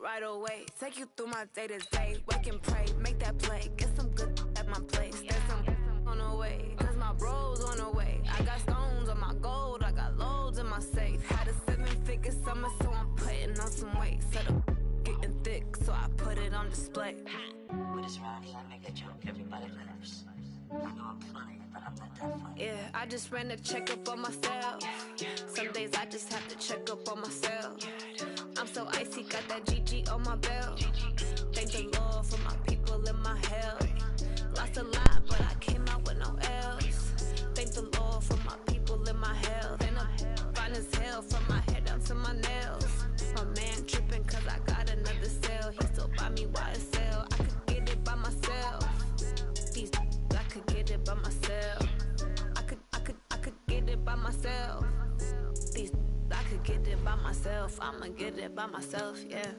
right away. Take you through my day-to-day. Wake and pray, make that play. Get some good at my place. There's some on the way, cause my bro's on the way. I got stones on my gold, I got loads in my safe. Had a 7-figure summer, so I'm putting on some weight. Set up getting thick, so I put it on display. With this rhymes, I make a joke, everybody laughs. I know I'm funny, but I'm not that funny. Yeah, I just ran a checkup on myself. Some days I just have to check up on myself. I'm so icy, got that GG on my belt. Thank the Lord for my people in my health. Lost a lot, but I came out with no L's. Thank the Lord for my people in my health. And I'm fine as hell from my head down to my nails. My man tripping cause I got another sale. He still buy me YSL. I could get it by myself. These I could get it by myself. I could get it by myself. These I could get it by myself. I'ma get it by myself, yeah.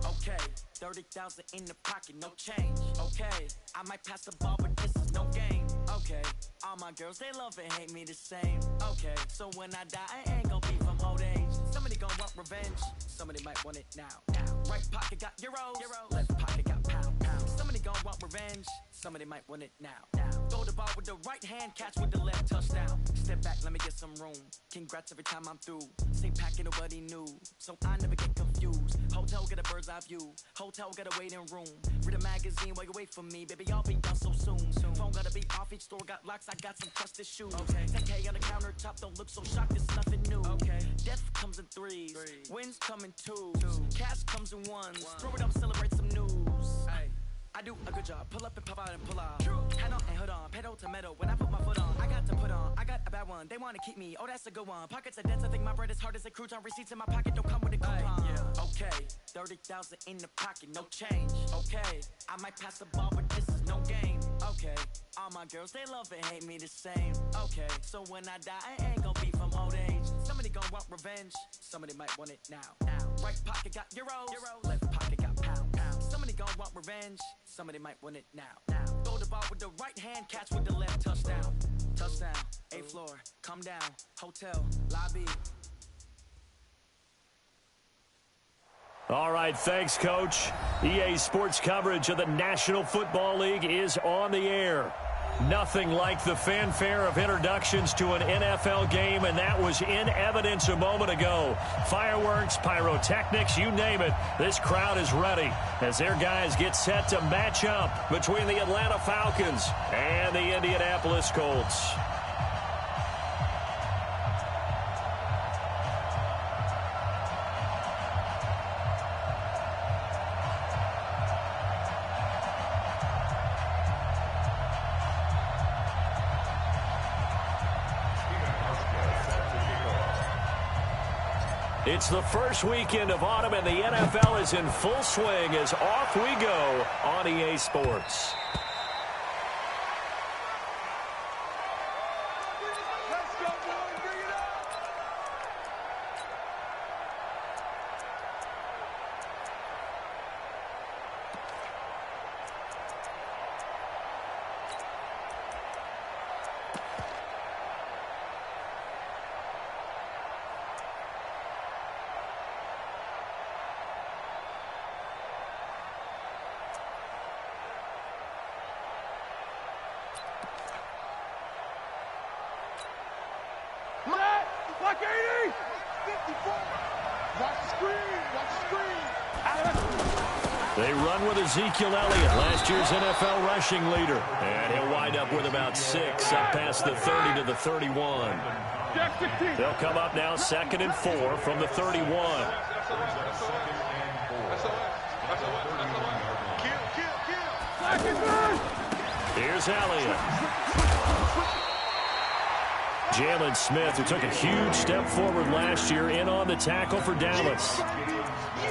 Okay, 30,000 in the pocket, no change. Okay, I might pass the ball, but this is no game. Okay, all my girls, they love and hate me the same. Okay, so when I die, I ain't gon' be from old age. Somebody gon' want revenge, somebody might want it now. Right pocket got euros, left pocket got pounds. Somebody gon' want revenge, somebody might want it now. Throw the ball with the right hand, catch with the left, touchdown. Step back, let me get some room. Congrats every time I'm through. Same packet, nobody knew, so I never get confused. Hotel get a bird's eye view, hotel got a waiting room. Read a magazine while you wait for me, baby, I'll be done so soon. Phone gotta be off, each store got locks, I got some trusted shoes. 10K on the countertop, don't look so shocked, it's nothing new. Death comes in threes, wins come in twos, cash comes in ones. Throw it up, celebrate some news. I do a good job, pull up and pop out and pull out. Hand on and hood on, pedal to metal. When I put my foot on, I got to put on. I got a bad one, they wanna keep me, oh that's a good one. Pockets are dense, I think my bread is hard as a crouton. Receipts in my pocket don't come with a coupon. Okay, 30,000 in the pocket, no change. Okay, I might pass the ball, but this is no game. Okay, all my girls, they love and hate me the same. Okay, so when I die, I ain't gon' be from old age. Somebody gon' want revenge, somebody might want it now. Right pocket got euros, left pocket got pounds. Somebody gon' want revenge, somebody might want it now. Throw the ball with the right hand, catch with the left, touchdown. Touchdown, 8th floor, come down, hotel, lobby. All right, thanks, Coach. EA Sports coverage of the National Football League is on the air. Nothing like the fanfare of introductions to an NFL game, and that was in evidence a moment ago. Fireworks, pyrotechnics, you name it. This crowd is ready as their guys get set to match up between the Atlanta Falcons and the Indianapolis Colts. It's the first weekend of autumn, and the NFL is in full swing as off we go on EA Sports. Like 80! 54! Watch the screen! Watch the screen! They run with Ezekiel Elliott, last year's NFL rushing leader. And he'll wind up with about 6 up past the 30 to the 31. They'll come up now 2nd and 4 from the 31. Here's Elliott. Jalen Smith, who took a huge step forward last year, in on the tackle for Dallas.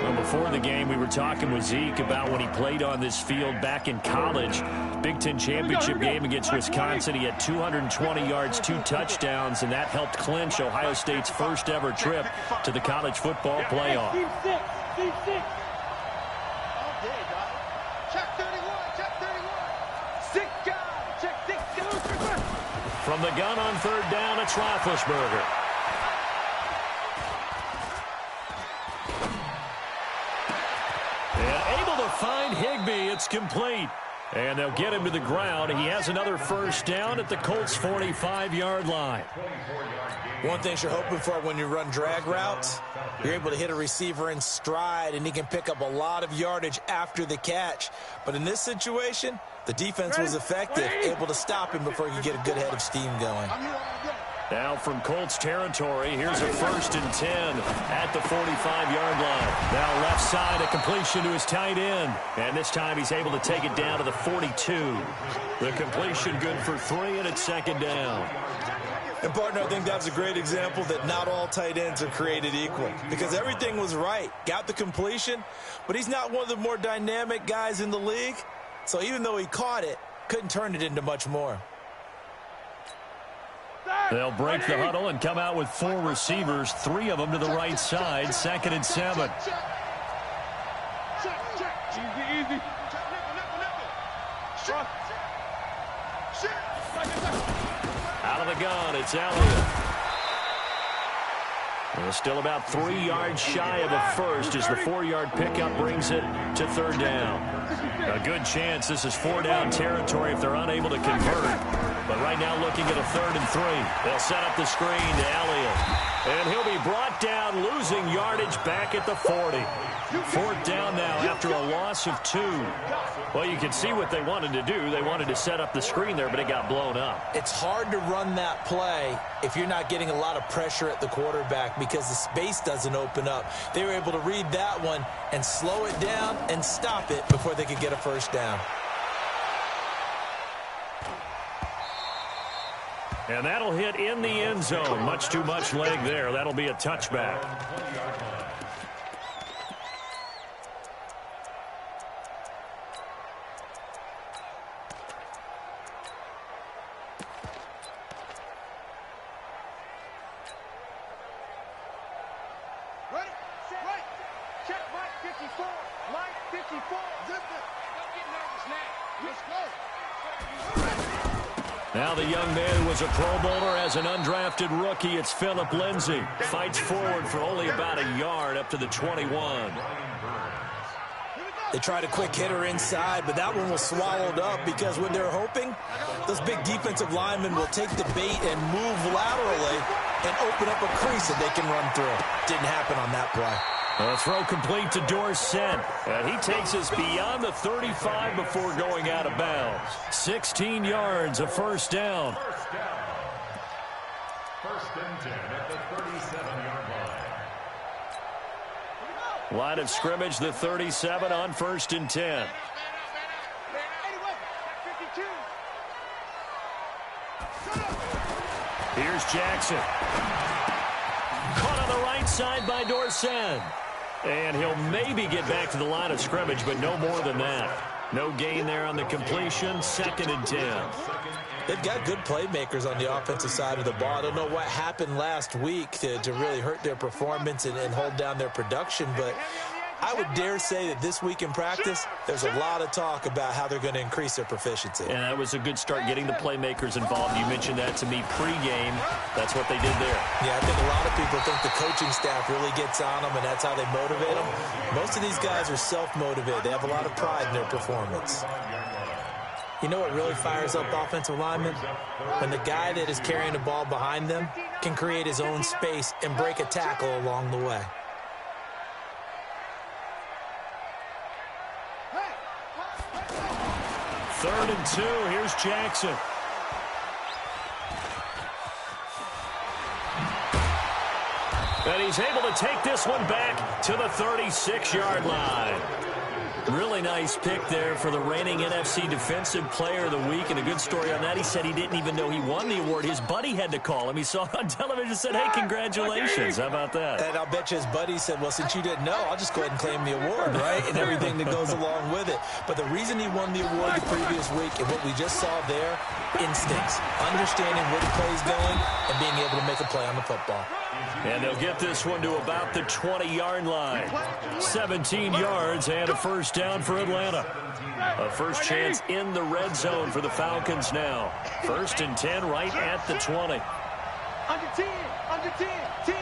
Well, before the game, we were talking with Zeke about when he played on this field back in college. Big Ten championship game against Wisconsin. He had 220 yards, 2 touchdowns, and that helped clinch Ohio State's first ever trip to the college football playoff. From the gun on third down, it's Roethlisberger. And able to find Higbee. It's complete. And they'll get him to the ground. He has another first down at the Colts' 45-yard line. One thing you're hoping for when you run drag routes, you're able to hit a receiver in stride, and he can pick up a lot of yardage after the catch. But in this situation, the defense was effective, able to stop him before he could get a good head of steam going. Now from Colts territory, here's a 1st and 10 at the 45-yard line. Now left side, a completion to his tight end. And this time he's able to take it down to the 42. The completion good for 3, and it's 2nd down. And, partner, I think that's a great example that not all tight ends are created equal, because everything was right. Got the completion, but he's not one of the more dynamic guys in the league. So even though he caught it, couldn't turn it into much more. They'll break the huddle and come out with 4 receivers, 3 of them to the right side. 2nd and 7. Easy. Out of the gun, it's Elliott. Well, still about 3 yards shy of a first as the 4-yard pickup brings it to 3rd down. A good chance this is 4-down territory if they're unable to convert. But right now looking at a 3rd and 3. They'll set up the screen to Elliott. And he'll be brought down, losing yardage back at the 40. 4th down now after a loss of 2. Well, you can see what they wanted to do. They wanted to set up the screen there, but it got blown up. It's hard to run that play if you're not getting a lot of pressure at the quarterback because the space doesn't open up. They were able to read that one and slow it down and stop it before they could get a first down. And that'll hit in the end zone. Much too much leg there. That'll be a touchback. Now the young man who was a Pro Bowler as an undrafted rookie. It's Phillip Lindsay. Fights forward for only about a yard up to the 21. They tried a quick hitter inside, but that one was swallowed up because what they're hoping, those big defensive linemen will take the bait and move laterally and open up a crease that they can run through. Didn't happen on that play. A throw complete to Dorsett. And he takes us beyond the 35 before going out of bounds. 16 yards, a first down. First and 10 at the 37-yard line. Line of scrimmage, the 37 on 1st and 10. Here's Jackson. Caught on the right side by Dorsett. And he'll maybe get back to the line of scrimmage, but no more than that. No gain there on the completion. 2nd and 10. They've got good playmakers on the offensive side of the ball. I don't know what happened last week to really hurt their performance and hold down their production, but I would dare say that this week in practice, there's a lot of talk about how they're going to increase their proficiency. And that was a good start getting the playmakers involved. You mentioned that to me pregame. That's what they did there. Yeah, I think a lot of people think the coaching staff really gets on them, and that's how they motivate them. Most of these guys are self-motivated. They have a lot of pride in their performance. You know what really fires up offensive linemen? When the guy that is carrying the ball behind them can create his own space and break a tackle along the way. Third and 2. Here's Jackson. And he's able to take this one back to the 36-yard line. Really nice pick there for the reigning NFC Defensive Player of the Week, and a good story on that. He said he didn't even know he won the award. His buddy had to call him. He saw it on television and said, hey, congratulations. How about that? And I'll bet you his buddy said, well, since you didn't know, I'll just go ahead and claim the award, right? And everything that goes along with it. But the reason he won the award the previous week and what we just saw there, instincts, understanding where the play is going and being able to make a play on the football. And they'll get this one to about the 20-yard line. 17 yards and a first down for Atlanta. A first chance in the red zone for the Falcons now. 1st and 10 right at the 20. Under 10, under 10, 10.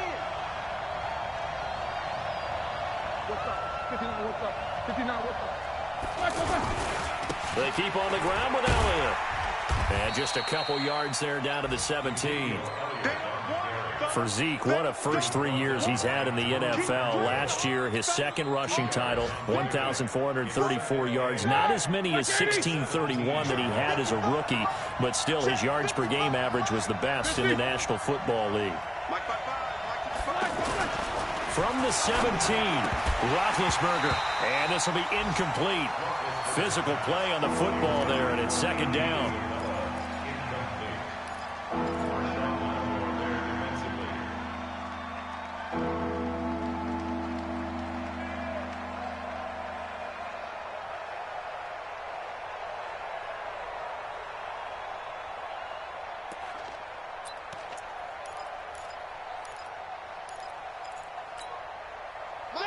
What's up? 59, what's up? 59, what's up? They keep on the ground with Elliott. And just a couple yards there down to the 17. For Zeke, what a first 3 years he's had in the NFL. Last year, his second rushing title, 1,434 yards. Not as many as 1,631 that he had as a rookie, but still his yards per game average was the best in the National Football League. From the 17, Roethlisberger, and this will be incomplete. Physical play on the football there, and it's second down.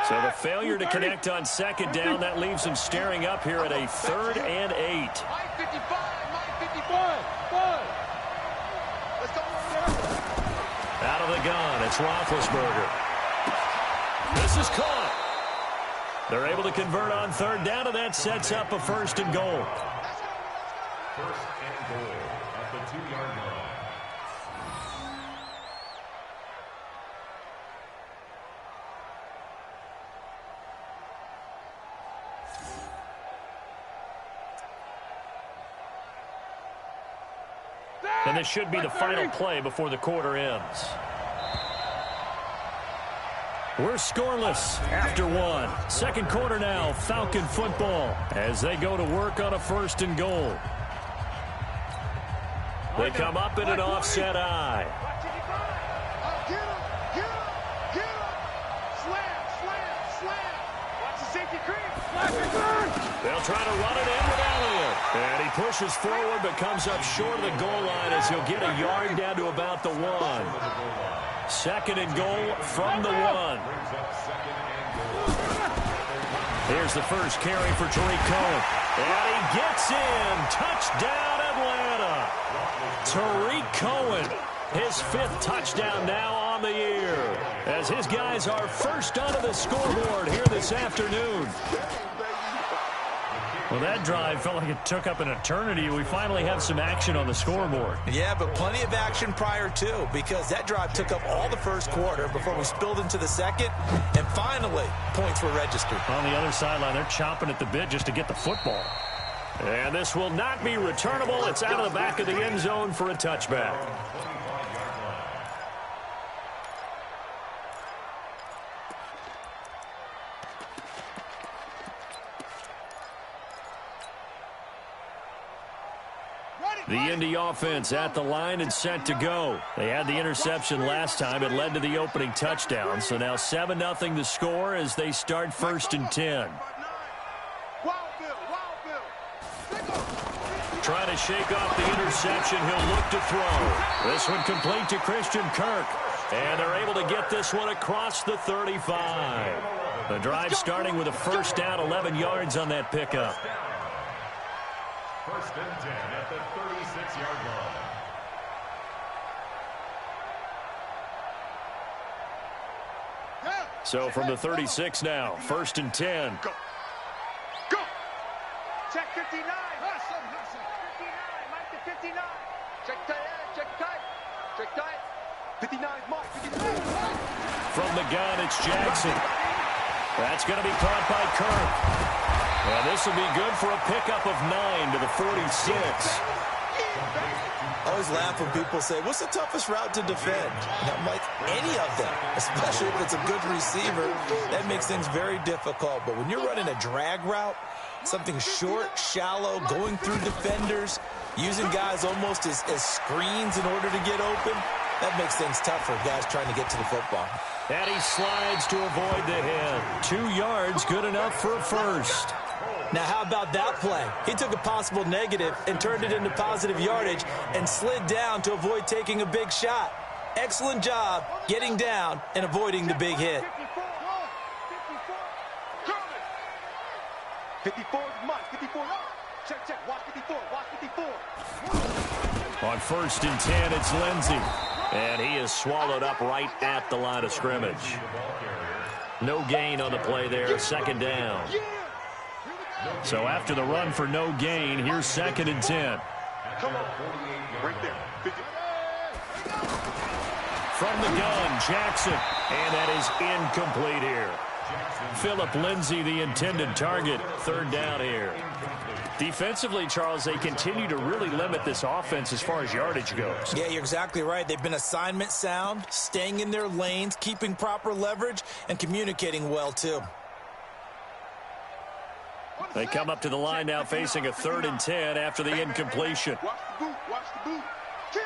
So the failure to connect on second down, that leaves him staring up here at a 3rd and 8. Mike 55, Mike 55. Let's go. Out of the gun, it's Roethlisberger. This is caught. They're able to convert on 3rd down, and that sets up a 1st and goal. 1st and goal at the 2-yard line. And this should be the final play before the quarter ends. We're scoreless after one. Second quarter now, Falcon football, as they go to work on a 1st and goal. They come up in an offset eye. Get him, get him, get him. Slam, slam, slam. Watch the safety creep. They'll try to run it in with Elliott. And he pushes forward but comes up short of the goal line as he'll get a yard down to about the 1. 2nd and goal from the 1. Here's the first carry for Tariq Cohen. And he gets in. Touchdown, Atlanta. Tariq Cohen, his 5th touchdown now on the year, as his guys are first onto the scoreboard here this afternoon. Well, that drive felt like it took up an eternity. We finally have some action on the scoreboard. Yeah, but plenty of action prior to, because that drive took up all the first quarter before we spilled into the second, and finally, points were registered. On the other sideline, they're chomping at the bit just to get the football. And this will not be returnable. It's out of the back of the end zone for a touchback. The Indy offense at the line and set to go. They had the interception last time. It led to the opening touchdown. So now 7-0 the score as they start 1st and 10. Trying to shake off the interception. He'll look to throw. This one complete to Christian Kirk. And they're able to get this one across the 35. The drive starting with a first down, 11 yards on that pickup. 1st and 10 at the 36-yard line. So from the 36 now, 1st and 10. Go. Go. Check 59. Hustle, hustle. 59. Mike to 59. Check tight. Check tight. Check tight. 59 is Mike. 59. From the gun, it's Jackson. That's going to be caught by Kirk. And this will be good for a pickup of 9 to the 46. always laugh when people say, what's the toughest route to defend? And I'm like, any of them, especially if it's a good receiver. That makes things very difficult. But when you're running a drag route, something short, shallow, going through defenders, using guys almost as screens in order to get open, that makes things tough for guys trying to get to the football. And he slides to avoid the hit. 2 yards, good enough for a first. Now, how about that play? He took a possible negative and turned it into positive yardage and slid down to avoid taking a big shot. Excellent job getting down and avoiding the big hit. 54, Mike, 54. Check, watch 54, watch 54. On 1st and 10, it's Lindsey. And he is swallowed up right at the line of scrimmage. No gain on the play there, 2nd down. So after the run for no gain, here's 2nd and 10. Come on, right there. From the gun, Jackson. And that is incomplete here. Philip Lindsay, the intended target. 3rd down here. Defensively, Charles, they continue to really limit this offense as far as yardage goes. Yeah, you're exactly right. They've been assignment sound, staying in their lanes, keeping proper leverage, and communicating well, too. They come up to the line now facing a 3rd and 10 after the incompletion. Watch the boot, watch the boot. Kill.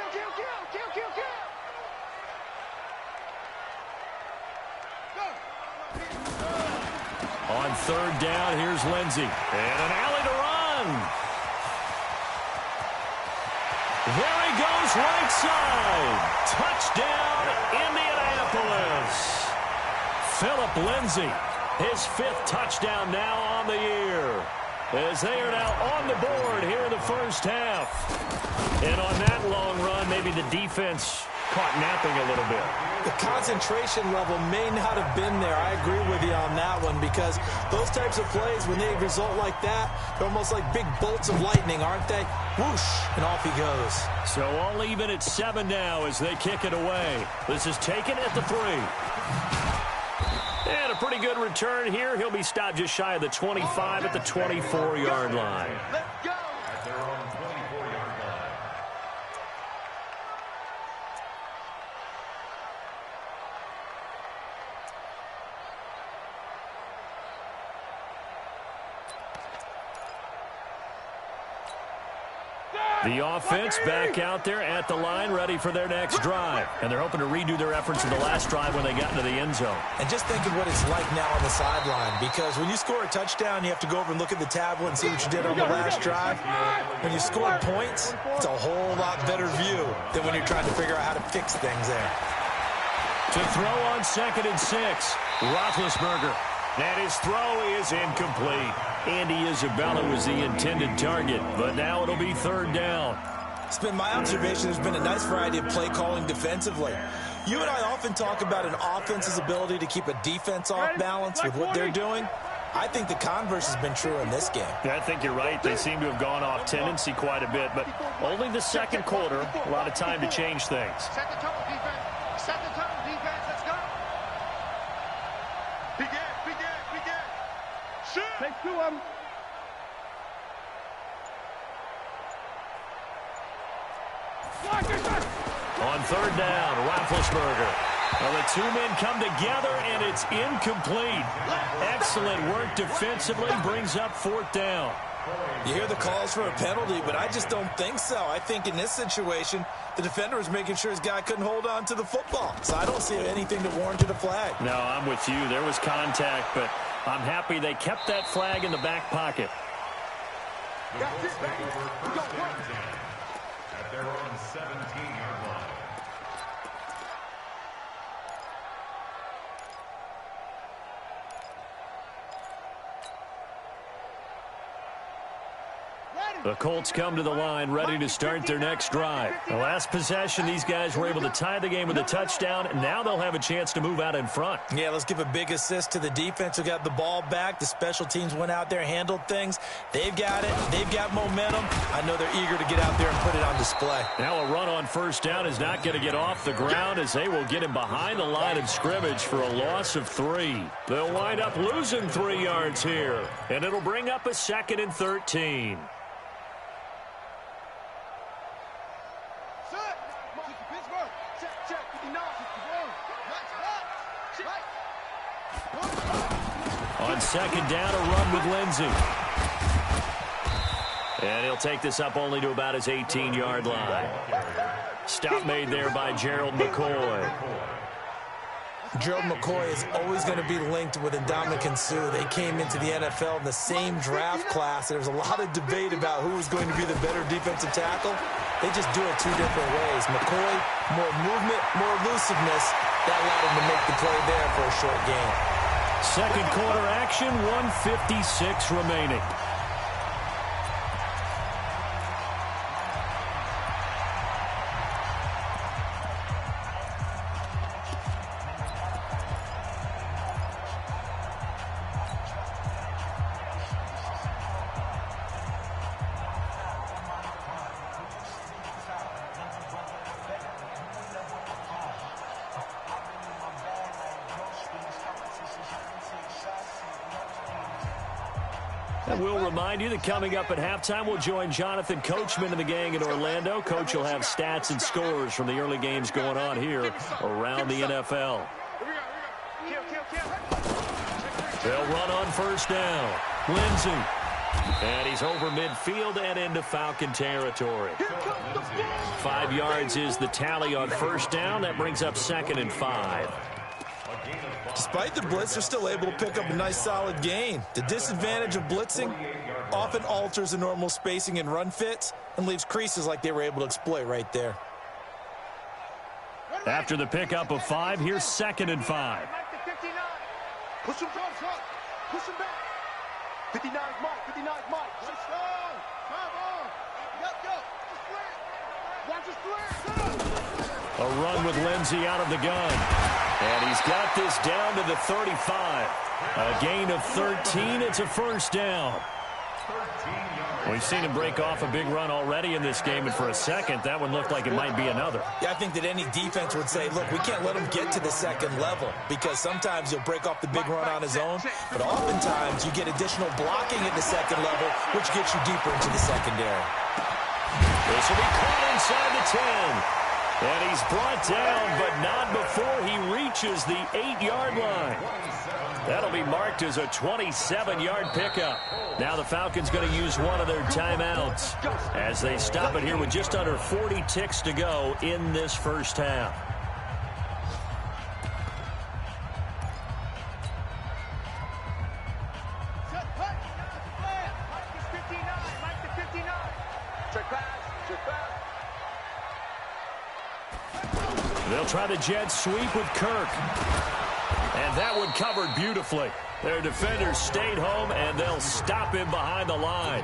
On 3rd down, here's Lindsey. And an alley to run. There he goes, right side. Touchdown, Indianapolis. Philip Lindsay, his 5th touchdown now on the year. As they are now on the board here in the first half. And on that long run, maybe the defense caught napping a little bit. The concentration level may not have been there. I agree with you on that one, because those types of plays, when they result like that, they're almost like big bolts of lightning, aren't they? Whoosh, and off he goes. So all even at 7 now as they kick it away. This is taken at the 3. And a pretty good return here. He'll be stopped just shy of the 25 at the 24-yard line. Let's go. At their own 24-yard line. The offense back out there at the line, ready for their next drive. And they're hoping to redo their efforts in the last drive when they got into the end zone. And just think of what it's like now on the sideline, because when you score a touchdown, you have to go over and look at the tablet and see what you did on the last drive. When you score points, it's a whole lot better view than when you're trying to figure out how to fix things there. To throw on 2nd and 6, Roethlisberger. And his throw is incomplete. Andy Isabella was the intended target, but now it'll be 3rd down. It's been my observation there's been a nice variety of play calling defensively. You and I often talk about an offense's ability to keep a defense off balance with what they're doing. I think the converse has been true in this game. Yeah, I think you're right. They seem to have gone off tendency quite a bit, but only the 2nd quarter, a lot of time to change things. Set the tone, defense. Set the tone, defense. Let's go. Begin. Shoot. Take 2 of them. On 3rd down, Roethlisberger. Well, the 2 men come together, and it's incomplete. Excellent work defensively, brings up 4th down. You hear the calls for a penalty, but I just don't think so. I think in this situation, the defender was making sure his guy couldn't hold on to the football. So I don't see anything that warranted a flag. No, I'm with you. There was contact, but I'm happy they kept that flag in the back pocket. That's it, baby. We go work. At their own 17-yard line. The Colts come to the line ready to start their next drive. The last possession, these guys were able to tie the game with a touchdown, and now they'll have a chance to move out in front. Yeah, let's give a big assist to the defense who got the ball back. The special teams went out there, handled things. They've got it. They've got momentum. I know they're eager to get out there and put it on display. Now a run on 1st down is not going to get off the ground as they will get him behind the line of scrimmage for a loss of 3. They'll wind up losing 3 yards here, and it'll bring up a 2nd and 13. On second down, a run with Lindsey. And he'll take this up only to about his 18-yard line. Stop made there by Gerald McCoy. Gerald McCoy is always going to be linked with Ndamukong Suh. They came into the NFL in the same draft class. There was a lot of debate about who was going to be the better defensive tackle. They just do it two different ways. McCoy, more movement, more elusiveness. That allowed him to make the play there for a short gain. Second quarter action, 1:56 remaining. And we'll remind you that coming up at halftime, we'll join Jonathan Coachman and the gang in Orlando. Coach will have stats and scores from the early games going on here around the NFL. They'll run on first down. Lindsey. And he's over midfield and into Falcon territory. 5 yards is the tally on first down. That brings up 2nd and 5. Despite the blitz, they're still able to pick up a nice solid gain. The disadvantage of blitzing often alters the normal spacing and run fits and leaves creases like they were able to exploit right there. After the pickup of 5, here's 2nd and 5. Push him back. Push him back. 59 Mike. 59 Mike. Let's go. Come on. Go. Watch his flare. A run with Lindsey out of the gun. And he's got this down to the 35. A gain of 13. It's a first down. We've seen him break off a big run already in this game, and for a second, that one looked like it might be another. Yeah, I think that any defense would say, look, we can't let him get to the second level, because sometimes he'll break off the big run on his own, but oftentimes you get additional blocking at the second level, which gets you deeper into the secondary. This will be caught inside the 10. And he's brought down, but not before he reaches the 8-yard line. That'll be marked as a 27-yard pickup. Now the Falcons going to use one of their timeouts as they stop it here with just under 40 ticks to go in this first half. They'll try the jet sweep with Kirk. And that one covered beautifully. Their defenders stayed home, and they'll stop him behind the line.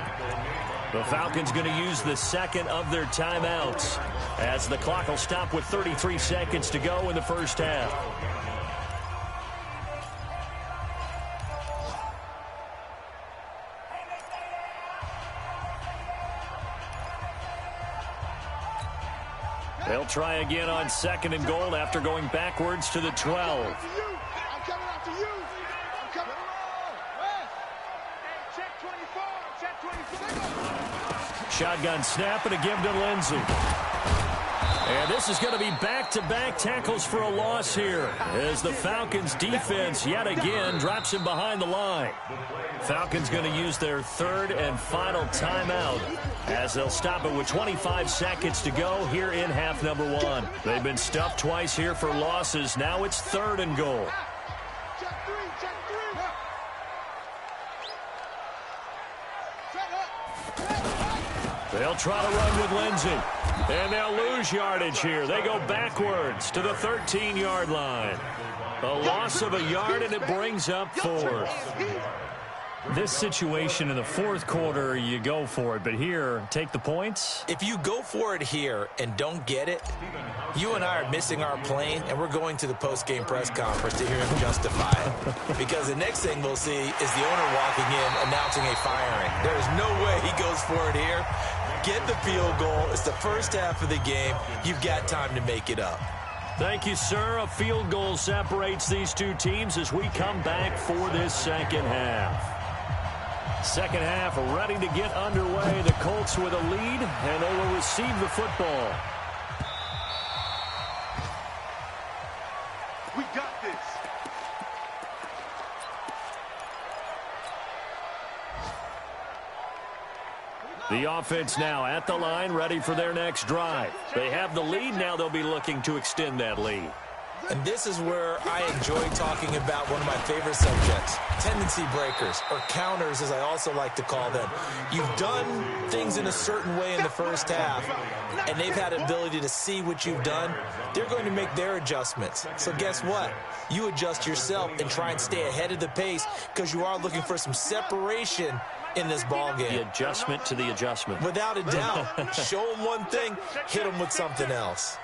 The Falcons going to use the second of their timeouts as the clock will stop with 33 seconds to go in the first half. They'll try again on 2nd and goal after going backwards to the 12. Shotgun snap and a give to Lindsey. And this is going to be back-to-back tackles for a loss here as the Falcons defense yet again drops him behind the line. Falcons going to use their third and final timeout as they'll stop it with 25 seconds to go here in half number 1. They've been stuffed twice here for losses. Now it's 3rd and goal. They'll try to run with Lindsey. And they'll lose yardage here. They go backwards to the 13-yard line. A loss of a yard, and it brings up 4th. This situation in the fourth quarter, you go for it. But here, take the points. If you go for it here and don't get it, you and I are missing our plane, and we're going to the post-game press conference to hear him justify it. Because the next thing we'll see is the owner walking in announcing a firing. There is no way he goes for it here. Get the field goal. It's the first half of the game. You've got time to make it up. Thank you, sir. A field goal separates these two teams as we come back for this second half. Second half ready to get underway. The Colts with a lead, and they will receive the football. We got this. The offense now at the line, ready for their next drive. They have the lead. Now they'll be looking to extend that lead. And this is where I enjoy talking about one of my favorite subjects, tendency breakers, or counters as I also like to call them. You've done things in a certain way in the first half, and they've had an ability to see what you've done. They're going to make their adjustments. So guess what? You adjust yourself and try and stay ahead of the pace because you are looking for some separation in this ball game. The adjustment to the adjustment. Without a doubt. Show them one thing, hit them with something else.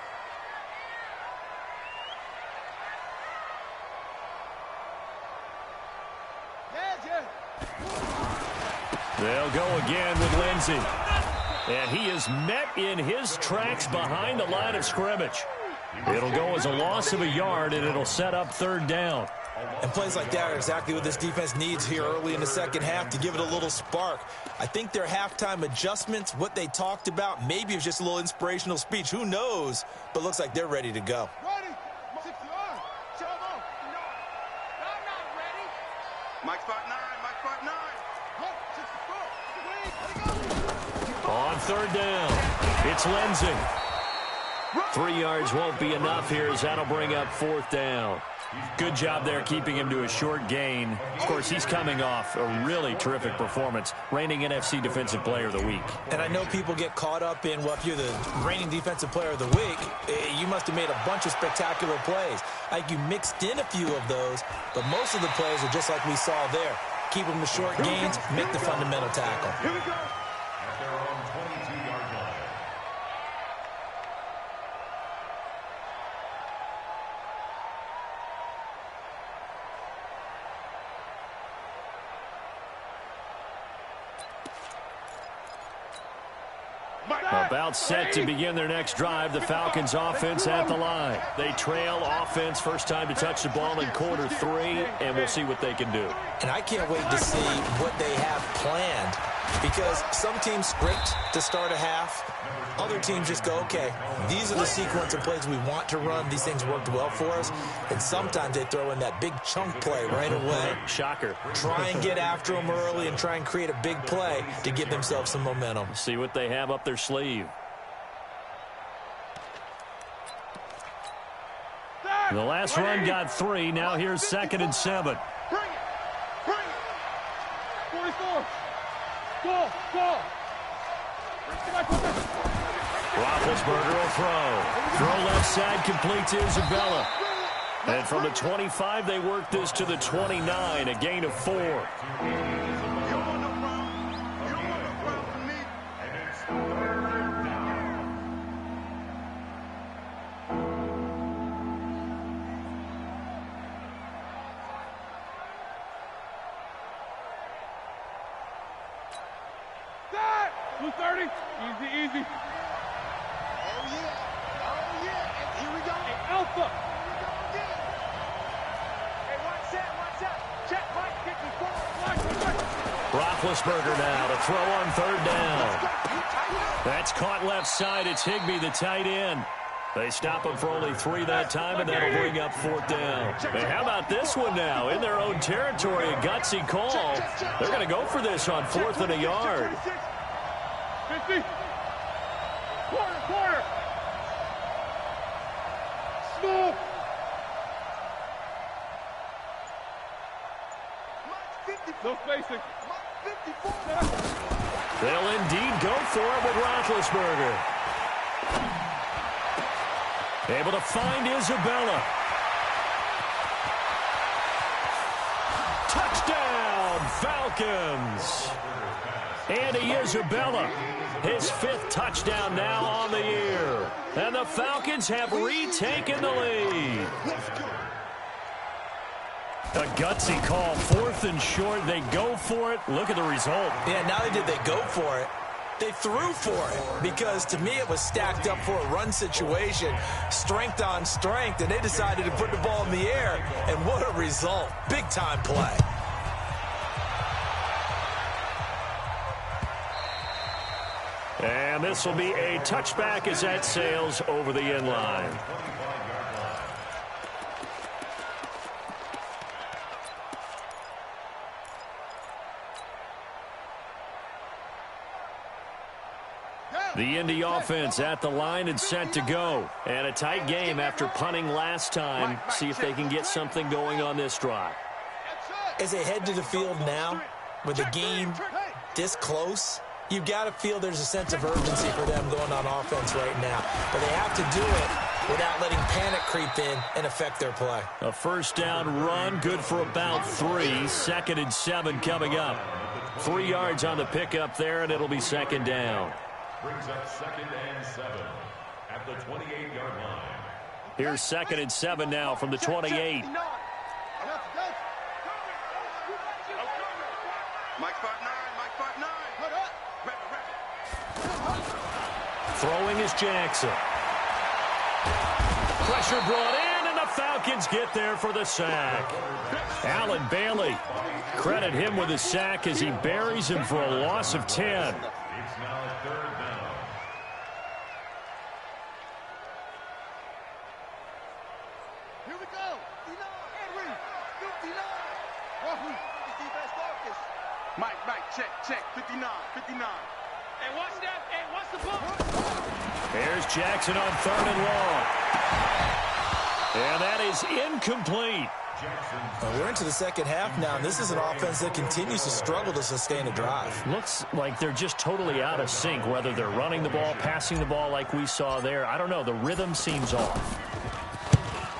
They'll go again with Lindsey. And he is met in his tracks behind the line of scrimmage. It'll go as a loss of a yard, and it'll set up third down. And plays like that are exactly what this defense needs here early in the second half to give it a little spark. I think their halftime adjustments, what they talked about, maybe it was just a little inspirational speech. Who knows? But looks like they're ready to go. Mike spot 9, Mike spot 9. On third down, it's Lindsey. 3 yards won't be enough here as that'll bring up fourth down. Good job there keeping him to a short gain. Of course, he's coming off a really terrific performance, reigning NFC Defensive Player of the Week. And I know people get caught up in, well, if you're the reigning Defensive Player of the Week, you must have made a bunch of spectacular plays. I think you mixed in a few of those, but most of the plays are just like we saw there. Keep them to short gains, make the fundamental tackle. Here we go. At their own 22-yard line. About set to begin their next drive, the Falcons offense at the line. They trail offense, first time to touch the ball in quarter 3, and we'll see what they can do. And I can't wait to see what they have planned, because some teams script to start a half. Other teams just go, okay, these are the sequence of plays we want to run. These things worked well for us. And sometimes they throw in that big chunk play right away. Shocker. Try and get after them early and try and create a big play to give themselves some momentum. See what they have up their sleeve. The last run got 3. Now here's 2nd and 7. Bring it. Bring it. 44. Go. Roethlisberger will throw. Throw left side, complete to Isabella. And from the 25, they work this to the 29, a gain of 4. You don't want no problem. You don't want no problem from me. And it's third down. That! 230. Easy. Oh, yeah. And here we go. Hey, Alpha. Hey, watch that. Check Mike kicking forward. Watch. Roethlisberger now to throw on third down. That's caught left side. It's Higbee, the tight end. They stop him for only 3 that time, and that'll bring up fourth down. Hey, how about this one now? In their own territory, a gutsy call. They're going to go for this on 4th and a yard. 50. Quarter. Small. No spacing. They'll indeed go for it with Roethlisberger. Able to find Isabella. Touchdown, Falcons. Andy Isabella, his 5th touchdown now on the year. And the Falcons have retaken the lead. A gutsy call, 4th and short. They go for it. Look at the result. Yeah, not only did they go for it, they threw for it, because to me it was stacked up for a run situation, strength on strength, and they decided to put the ball in the air, and what a result. Big-time play. And this will be a touchback as that sails over the end line. The Indy offense at the line and set to go. And a tight game after punting last time. See if they can get something going on this drive. As they head to the field now, with the game this close, you've got to feel there's a sense of urgency for them going on offense right now. But they have to do it without letting panic creep in and affect their play. A first down run, good for about 3. 2nd and 7 coming up. 3 yards on the pickup there, and it'll be 2nd down. Brings up 2nd and 7 at the 28-yard line. Here's 2nd and 7 now from the 28. Mike 5'9", Mike 5'9". Throwing is Jackson. Pressure brought in, and the Falcons get there for the sack. Allen Bailey, credit him with a sack as he buries him for a loss of 10. It's now 3rd down. Here we go. 59. Henry. 59. Wahoo. This defense focus. Mike, check. 59. Hey, watch that. Hey, watch the ball. There's Jackson on 3rd and long. And that is incomplete. We're into the second half now, and this is an offense that continues to struggle to sustain a drive. Looks like they're just totally out of sync, whether they're running the ball, passing the ball like we saw there. I don't know. The rhythm seems off.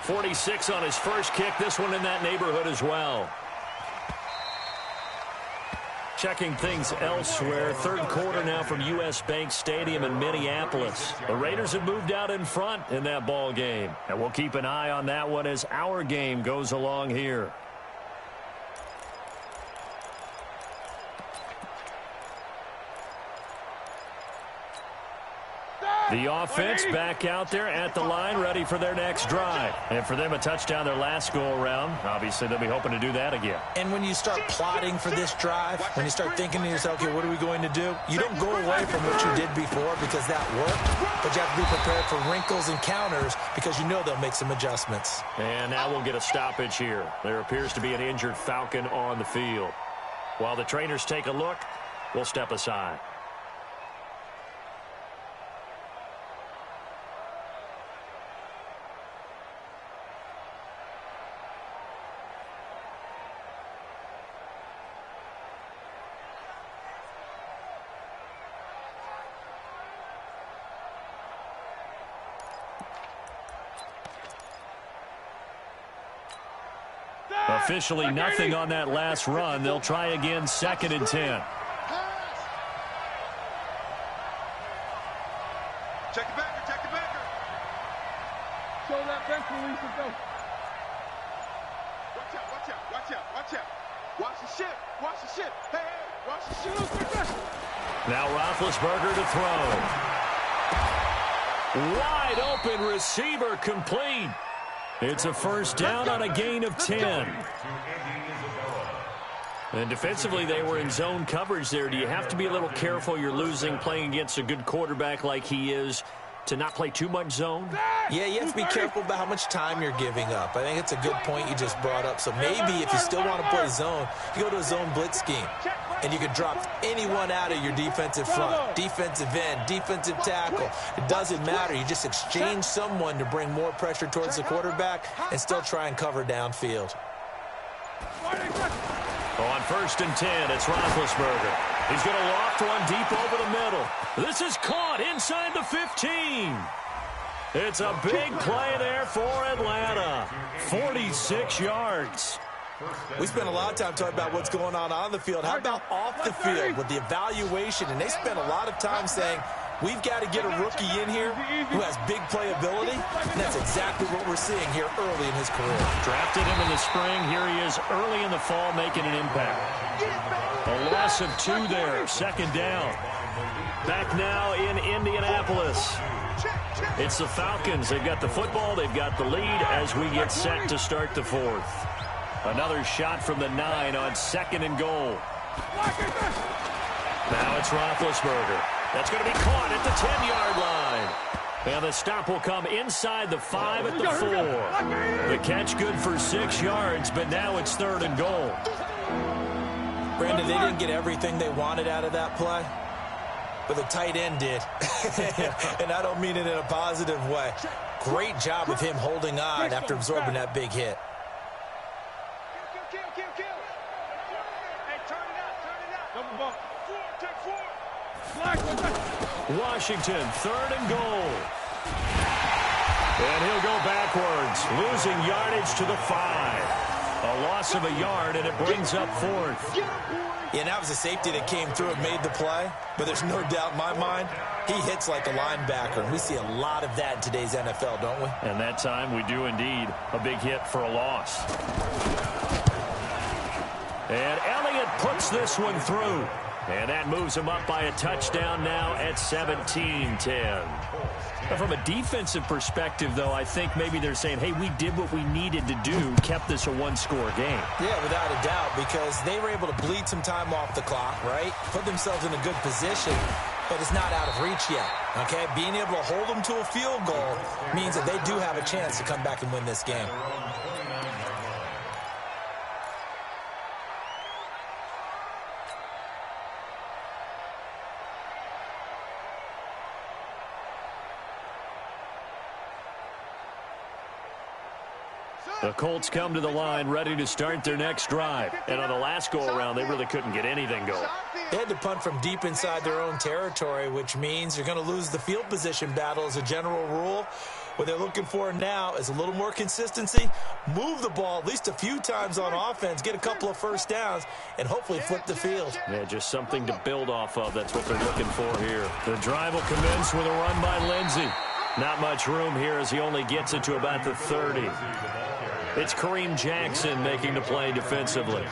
46 on his first kick. This one in that neighborhood as well. Checking things elsewhere. 3rd quarter now from U.S. Bank Stadium in Minneapolis. The Raiders have moved out in front in that ball game. And we'll keep an eye on that one as our game goes along here. The offense back out there at the line, ready for their next drive. And for them, a touchdown their last go-around. Obviously, they'll be hoping to do that again. And when you start plotting for this drive, when you start thinking to yourself, okay, what are we going to do? You don't go away from what you did before because that worked, but you have to be prepared for wrinkles and counters because you know they'll make some adjustments. And now we'll get a stoppage here. There appears to be an injured Falcon on the field. While the trainers take a look, we'll step aside. Officially nothing on that last run. They'll try again, 2nd and 10. Check the backer. Show that bench release and go. Watch out. Watch the ship. Hey, watch the shoes. Now Roethlisberger to throw. Wide open receiver complete. It's a first down on a gain of 10. And defensively, they were in zone coverage there. Do you have to be a little careful? You're losing, playing against a good quarterback like he is, to not play too much zone? Yeah, you have to be careful about how much time you're giving up. I think it's a good point you just brought up. So maybe if you still want to play zone, you go to a zone blitz scheme. And you can drop anyone out of your defensive front, defensive end, defensive tackle. It doesn't matter. You just exchange someone to bring more pressure towards the quarterback and still try and cover downfield. On 1st and 10, it's Roethlisberger. He's going to loft one deep over the middle. This is caught inside the 15. It's a big play there for Atlanta. 46 yards. We spent a lot of time talking about what's going on the field. How about off the field with the evaluation? And they spent a lot of time saying, we've got to get a rookie in here who has big playability. And that's exactly what we're seeing here early in his career. Drafted him in the spring. Here he is early in the fall making an impact. A loss of 2 there. 2nd down. Back now in Indianapolis. It's the Falcons. They've got the football. They've got the lead as we get set to start the 4th. Another shot from the 9 on 2nd and goal. Now it's Roethlisberger. That's going to be caught at the 10-yard line. And the stop will come inside the 5 at the 4. The catch good for 6 yards, but now it's 3rd and goal. Brandon, they didn't get everything they wanted out of that play. but the tight end did. And I don't mean it in a positive way. Great job of him holding on after absorbing that big hit. Kill. Hey, turn it out. Double bump. Take 4. Washington, 3rd and goal. And he'll go backwards, losing yardage to the 5. A loss of a yard, and it brings up 4th. Yeah, that was a safety that came through and made the play. But there's no doubt in my mind, he hits like a linebacker. And we see a lot of that in today's NFL, don't we? And that time we do indeed. A big hit for a loss. And Elliott puts this one through. And that moves him up by a touchdown now at 17-10. From a defensive perspective, though, I think maybe they're saying, hey, we did what we needed to do, kept this a one-score game. Yeah, without a doubt, because they were able to bleed some time off the clock, right? Put themselves in a good position, but it's not out of reach yet, okay? Being able to hold them to a field goal means that they do have a chance to come back and win this game. The Colts come to the line ready to start their next drive. And on the last go-around, they really couldn't get anything going. They had to punt from deep inside their own territory, which means you're going to lose the field position battle as a general rule. What they're looking for now is a little more consistency, move the ball at least a few times on offense, get a couple of first downs, and hopefully flip the field. Yeah, just something to build off of. That's what they're looking for here. The drive will commence with a run by Lindsey. Not much room here as he only gets it to about the 30. It's Kareem Jackson making the play defensively.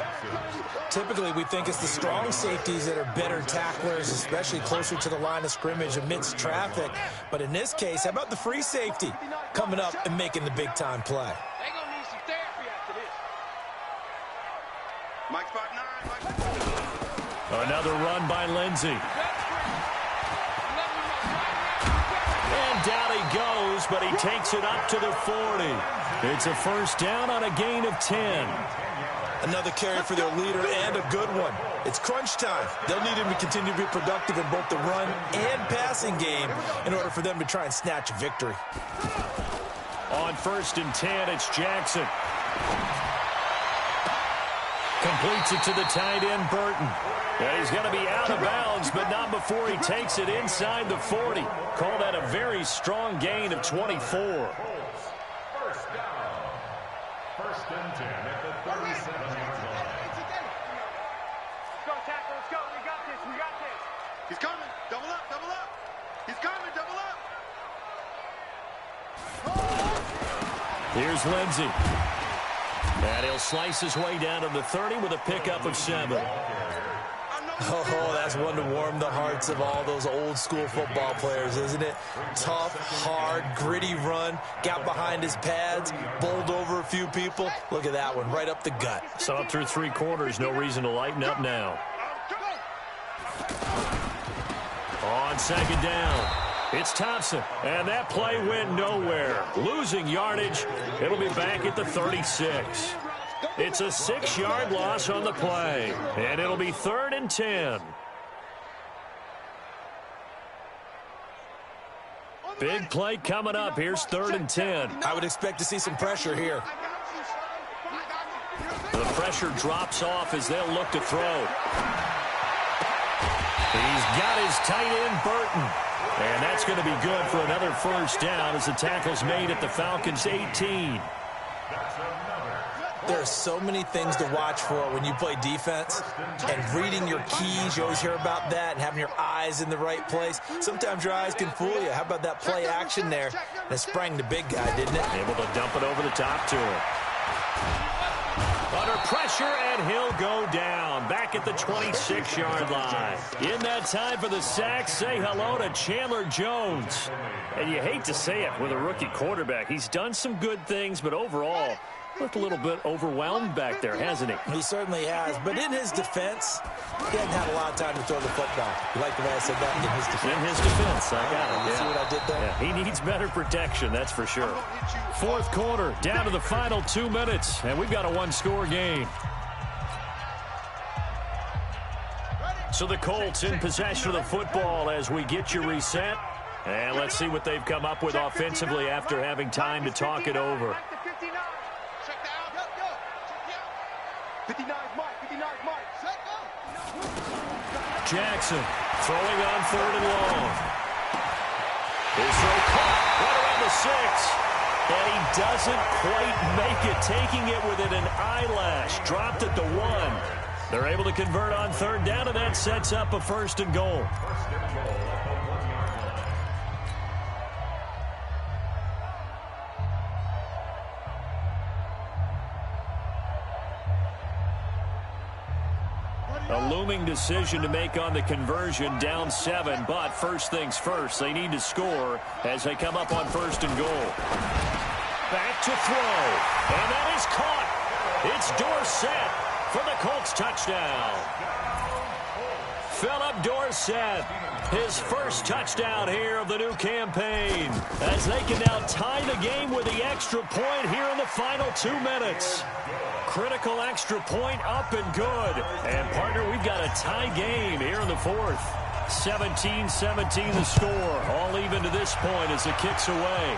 Typically, we think it's the strong safeties that are better tacklers, especially closer to the line of scrimmage amidst traffic. But in this case, how about the free safety coming up and making the big-time play? They're going to need some therapy after this. Mike spot 9. Another run by Lindsey. And down he goes, but he takes it up to the 40. It's a first down on a gain of 10. Another carry for their leader and a good one. It's crunch time. They'll need him to continue to be productive in both the run and passing game in order for them to try and snatch a victory. On 1st and 10, it's Jackson. Completes it to the tight end, Burton. And he's going to be out of bounds, but not before he takes it inside the 40. Call that a very strong gain of 24. First down. 1st and 10 at the 37-yard line. Let's go, tackle. Let's go. We got this. He's coming. Double up. He's coming. Double up. Here's Lindsey. And he'll slice his way down to the 30 with a pickup of 7. Oh, that's one to warm the hearts of all those old-school football players, isn't it? Tough, hard, gritty run, got behind his pads, bowled over a few people. Look at that one, right up the gut. So up through 3 quarters, no reason to lighten up now. On 2nd down, it's Thompson, and that play went nowhere. Losing yardage, it'll be back at the 36. It's a 6-yard loss on the play, and it'll be 3rd and 10. Big play coming up. Here's 3rd and 10. I would expect to see some pressure here. The pressure drops off as they'll look to throw. He's got his tight end, Burton. And that's going to be good for another first down as the tackle's made at the Falcons' 18. There are so many things to watch for when you play defense, and reading your keys, you always hear about that, and having your eyes in the right place. Sometimes your eyes can fool you. How about that play action there? And it sprang the big guy, didn't it? Able to dump it over the top to him. Under pressure, and he'll go down. Back at the 26-yard line. In that time for the sack, say hello to Chandler Jones. And you hate to say it with a rookie quarterback. He's done some good things, but overall, looked a little bit overwhelmed back there, hasn't he? He certainly has. But in his defense, he hasn't had a lot of time to throw the football. You like the way I said that? In his defense. In his defense, I got it. You see what I did there? Yeah, he needs better protection, that's for sure. 4th quarter, down to the final 2 minutes, and we've got a 1-score game. Ready? So the Colts in possession of the football as we get you reset. And let's see what they've come up with offensively after having time to talk it over. 59 Mike, 59 Mike. Set go. Jackson throwing on 3rd and long. His throw caught right around the 6. And he doesn't quite make it, taking it within an eyelash. Dropped at the 1. They're able to convert on 3rd down, and that sets up a 1st and goal. A looming decision to make on the conversion, down 7, but first things first, they need to score as they come up on 1st and goal. Back to throw, and that is caught. It's Dorsett for the Colts touchdown. Philip Dorsett, his first touchdown here of the new campaign, as they can now tie the game with the extra point here in the final 2 minutes. Critical extra point up and good. And, partner, we've got a tie game here in the 4th. 17-17 the score. All even to this point as it kicks away.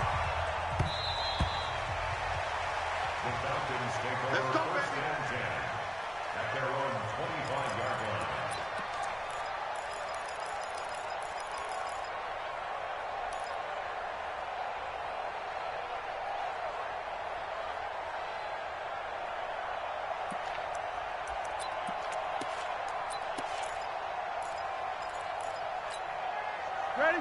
Let's go, baby. At their own 25-yard line.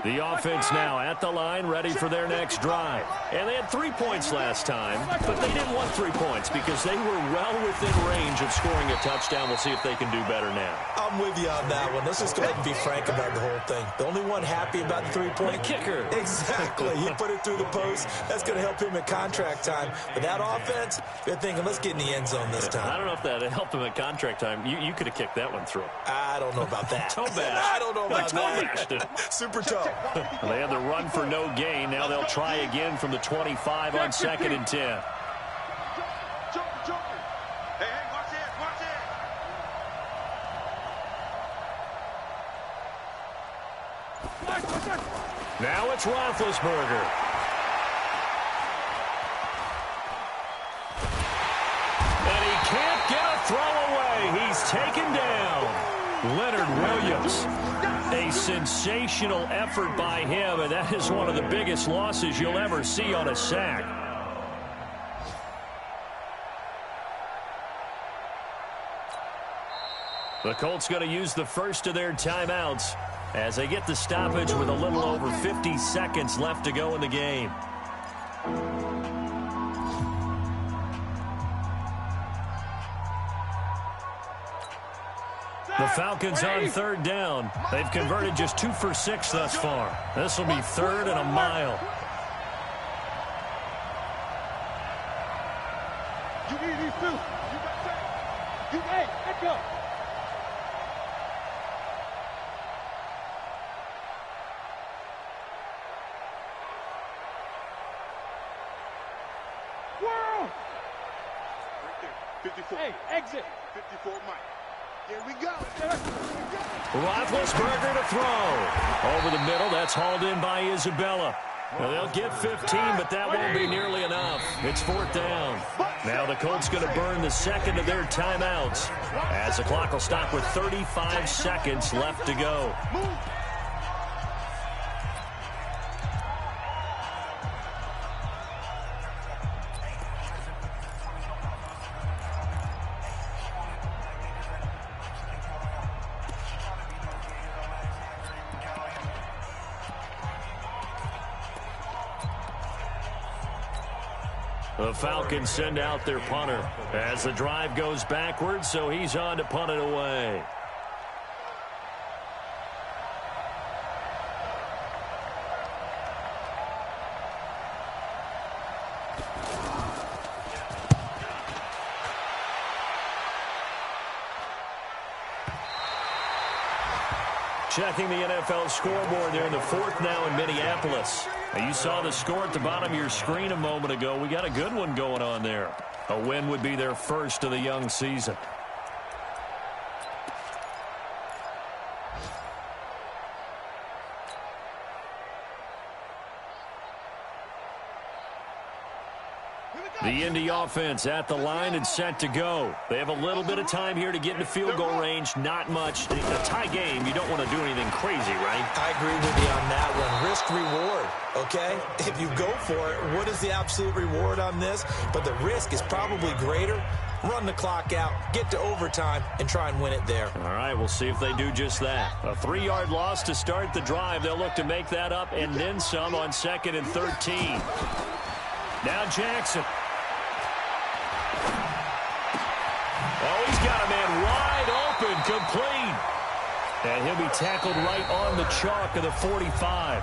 The offense now at the line, ready for their next drive. And they had 3 points last time, but they didn't want 3 points because they were well within range of scoring a touchdown. We'll see if they can do better now. I'm with you on that one. Let's just go ahead and be frank about the whole thing. The only one happy about the 3-point kicker. Exactly. He put it through the post. That's going to help him at contract time. But that offense, they're thinking, let's get in the end zone this time. I don't know if that helped him at contract time. You could have kicked that one through. I don't know about that. Toe bash. I don't know about that. Super toe. They had the run for no gain. Now they'll try again from the 25 on 2nd and 10. Hey, watch it, watch it. Now it's Roethlisberger. And he can't get a throw away. He's taken down. Leonard Williams. A sensational effort by him, and that is one of the biggest losses you'll ever see on a sack. The Colts going to use the first of their timeouts as they get the stoppage with a little over 50 seconds left to go in the game. The Falcons on 3rd down. They've converted just 2 for 6 thus far. This will be 3rd and a mile. You need these 2. You got that. You, hey, let go. World. Right there. 54. Hey, exit. 54 Mike. Here we go. Roethlisberger to throw. Over the middle, that's hauled in by Isabella. Well, they'll get 15, but that won't be nearly enough. It's 4th down. Now the Colts going to burn the second of their timeouts as the clock will stop with 35 seconds left to go. The Falcons send out their punter as the drive goes backwards, so he's on to punt it away. Checking the NFL scoreboard there in the 4th now in Minneapolis. Now you saw the score at the bottom of your screen a moment ago. We got a good one going on there. A win would be their first of the young season. offense at the line and set to go. They have a little bit of time here to get into field goal range. Not much. A tie game, you don't want to do anything crazy, right? I agree with you on that one. Risk-reward, okay? If you go for it, what is the absolute reward on this? But the risk is probably greater. Run the clock out, get to overtime, and try and win it there. All right, we'll see if they do just that. A 3-yard loss to start the drive. They'll look to make that up and then some on 2nd and 13. Now Jackson. Oh, he's got a man wide open, complete. And he'll be tackled right on the chalk of the 45.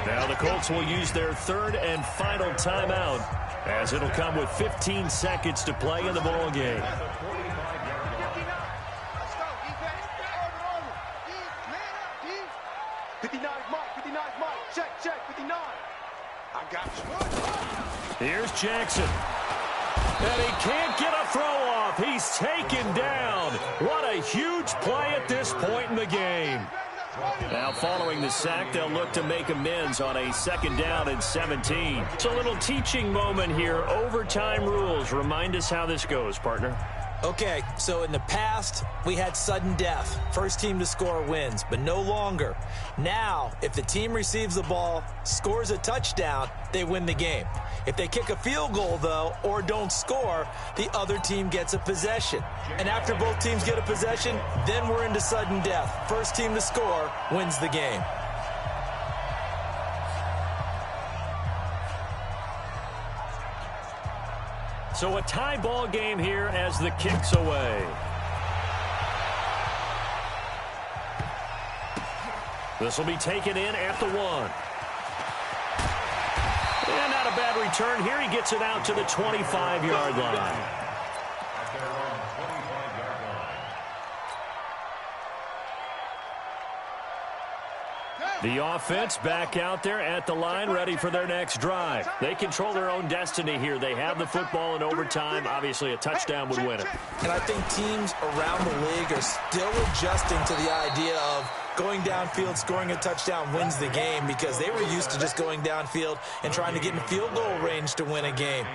Now the Colts will use their 3rd and final timeout, as it'll come with 15 seconds to play in the ball game. Here's Jackson. And he can't get a throw off. He's taken down. What a huge play at this point in the game. Now following the sack, they'll look to make amends on a 2nd down and 17. It's a little teaching moment here. Overtime rules. Remind us how this goes, partner. Okay, so in the past, we had sudden death. First team to score wins, but no longer. Now, if the team receives the ball, scores a touchdown, they win the game. If they kick a field goal, though, or don't score, the other team gets a possession. And after both teams get a possession, then we're into sudden death. First team to score wins the game. So a tie ball game here as the kick's away. This will be taken in at the 1. And not a bad return here. He gets it out to the 25-yard line. The offense back out there at the line, ready for their next drive. They control their own destiny here. They have the football in overtime. Obviously, a touchdown would win it. And I think teams around the league are still adjusting to the idea of going downfield, scoring a touchdown wins the game, because they were used to just going downfield and trying to get in field goal range to win a game.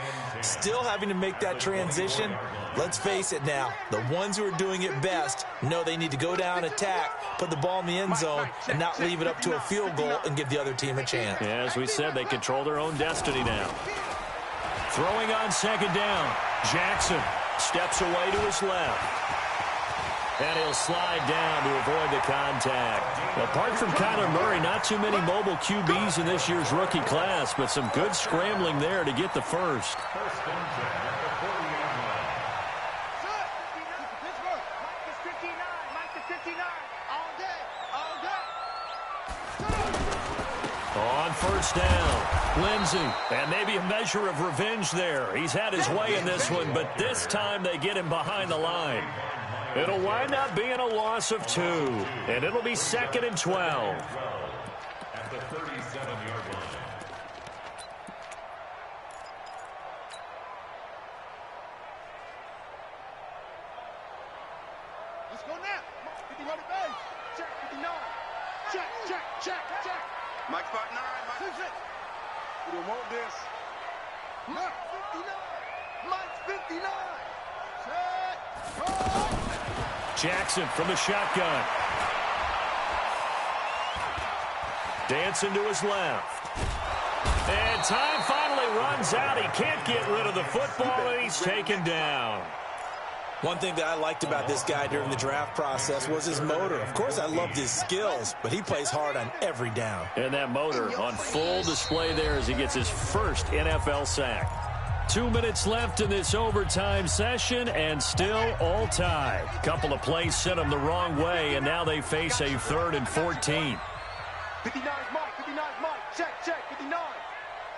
Still having to make that transition. Let's face it now, the ones who are doing it best know they need to go down, attack, put the ball in the end zone, and not leave it up to a field goal and give the other team a chance. Yeah, as we said, they control their own destiny now. Throwing on 2nd down. Jackson steps away to his left. And he'll slide down to avoid the contact. Apart from Kyler Murray, not too many mobile QBs in this year's rookie class, but some good scrambling there to get the first. On 1st down, Lindsey, and maybe a measure of revenge there. He's had his way in this one, but this time they get him behind the line. It'll wind up being a loss of 2, and it'll be 2nd and 12. At the 37-yard line. Let's go now. 50 running base. Check 59. Check. Mike spot 9. Mike 6. We don't want this. Mike 59. Mike 59. Check. Jackson from the shotgun. Dancing to his left. And time finally runs out. He can't get rid of the football, and he's taken down. One thing that I liked about this guy during the draft process was his motor. Of course, I loved his skills, but he plays hard on every down. And that motor on full display there as he gets his first NFL sack. 2 minutes left in this overtime session, and still all tied. Couple of plays sent them the wrong way, and now they face a 3rd and 14. 59 Mike. Check, 59.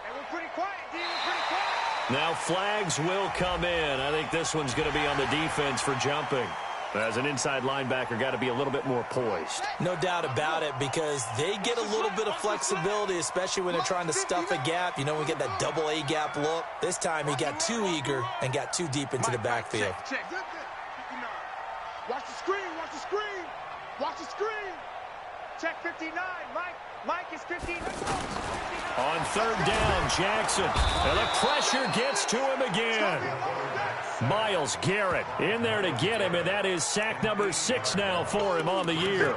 And we're pretty quiet, D. We're pretty quiet. Now flags will come in. I think this one's going to be on the defense for jumping. As an inside linebacker, got to be a little bit more poised. No doubt about it, because they get a little bit of flexibility, especially when they're trying to stuff a gap. You know, we get that double A gap look. This time he got too eager and got too deep into the backfield. Check. Good. 59. Watch the screen. Watch the screen. Check 59, Mike. Mike is 15. On third down, Jackson. And the pressure gets to him again. Myles Garrett in there to get him, and that is sack number 6 now for him on the year.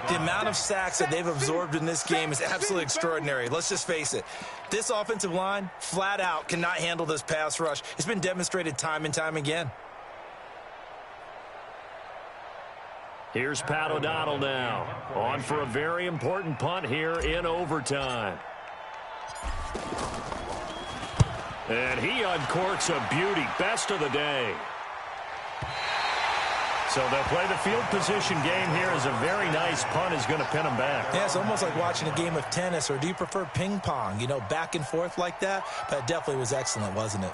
The amount of sacks that they've absorbed in this game is absolutely extraordinary. Let's just face it. This offensive line, flat out, cannot handle this pass rush. It's been demonstrated time and time again. Here's Pat O'Donnell now. On for a very important punt here in overtime. And he uncorks a beauty. Best of the day. So they'll play the field position game here as a very nice punt is going to pin them back. Yeah, it's almost like watching a game of tennis, or do you prefer ping pong? You know, back and forth like that? But it definitely was excellent, wasn't it?